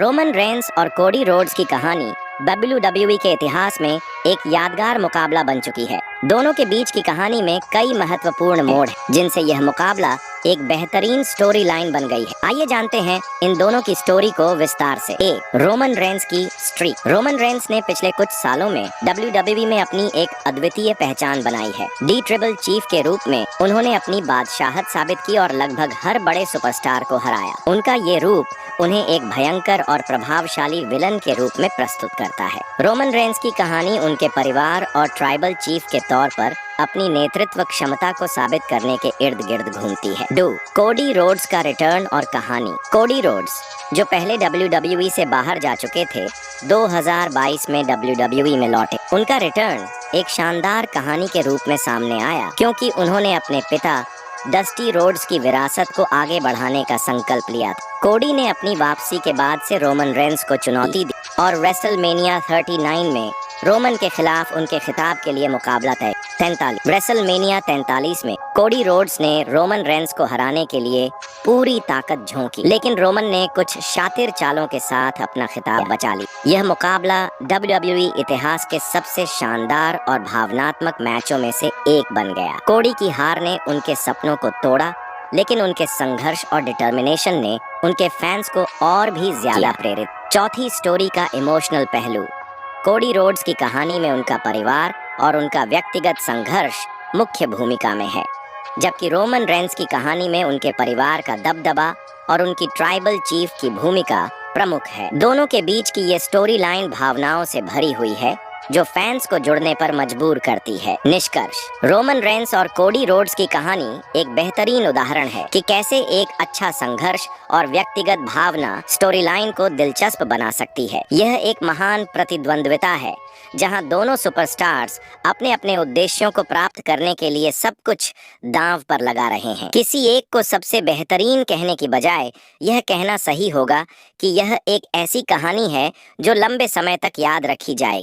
Roman Reigns और Cody Rhodes की कहानी WWE के इतिहास में एक यादगार मुकाबला बन चुकी है। दोनों के बीच की कहानी में कई महत्वपूर्ण मोड़ हैं, जिनसे यह मुकाबला एक बेहतरीन स्टोरी लाइन बन गई है। आइए जानते हैं इन दोनों की स्टोरी को विस्तार से। रोमन रेंस की स्ट्रीक। रोमन रेंस ने पिछले कुछ सालों में WWE में अपनी एक अद्वितीय पहचान बनाई है। डी ट्रिबल चीफ के रूप में उन्होंने अपनी बादशाहत साबित की और लगभग हर बड़े सुपरस्टार को हराया। उनका ये रूप उन्हें एक भयंकर और प्रभावशाली विलन के रूप में प्रस्तुत करता है। रोमन रेंस की कहानी उनके परिवार और ट्राइबल चीफ के तौर पर अपनी नेतृत्व क्षमता को साबित करने के इर्द गिर्द घूमती है। कोडी रोड्स का रिटर्न और कहानी। कोडी रोड्स, जो पहले WWE से बाहर जा चुके थे, 2022 में WWE में लौटे। उनका रिटर्न एक शानदार कहानी के रूप में सामने आया, क्योंकि उन्होंने अपने पिता डस्टी रोड्स की विरासत को आगे बढ़ाने का संकल्प लिया था। कोडी ने अपनी वापसी के बाद से रोमन रेंस को चुनौती दी और रेसलमेनिया 39 में रोमन के खिलाफ उनके खिताब के लिए मुकाबला तय। रेसलमेनिया 43 में कोडी रोड्स ने रोमन रेंस को हराने के लिए पूरी ताकत झोंकी, लेकिन रोमन ने कुछ शातिर चालों के साथ अपना खिताब बचा लिया। यह मुकाबला WWE इतिहास के सबसे शानदार और भावनात्मक मैचों में से एक बन गया। कोडी की हार ने उनके सपनों को तोड़ा, लेकिन उनके संघर्ष और डिटर्मिनेशन ने उनके फैंस को और भी ज्यादा प्रेरित। चौथी स्टोरी का इमोशनल पहलू। कोडी रोड्स की कहानी में उनका परिवार और उनका व्यक्तिगत संघर्ष मुख्य भूमिका में है, जबकि रोमन रेंस की कहानी में उनके परिवार का दबदबा और उनकी ट्राइबल चीफ की भूमिका प्रमुख है। दोनों के बीच की ये स्टोरी लाइन भावनाओं से भरी हुई है, जो फैंस को जुड़ने पर मजबूर करती है। निष्कर्ष: रोमन रेंस और कोडी रोड्स की कहानी एक बेहतरीन उदाहरण है कि कैसे एक अच्छा संघर्ष और व्यक्तिगत भावना स्टोरी लाइन को दिलचस्प बना सकती है। यह एक महान प्रतिद्वंद्विता है, जहां दोनों सुपरस्टार्स अपने अपने उद्देश्यों को प्राप्त करने के लिए सब कुछ दांव पर लगा रहे हैं। किसी एक को सबसे बेहतरीन कहने की बजाय यह कहना सही होगा कि यह एक ऐसी कहानी है जो लंबे समय तक याद रखी जाएगी।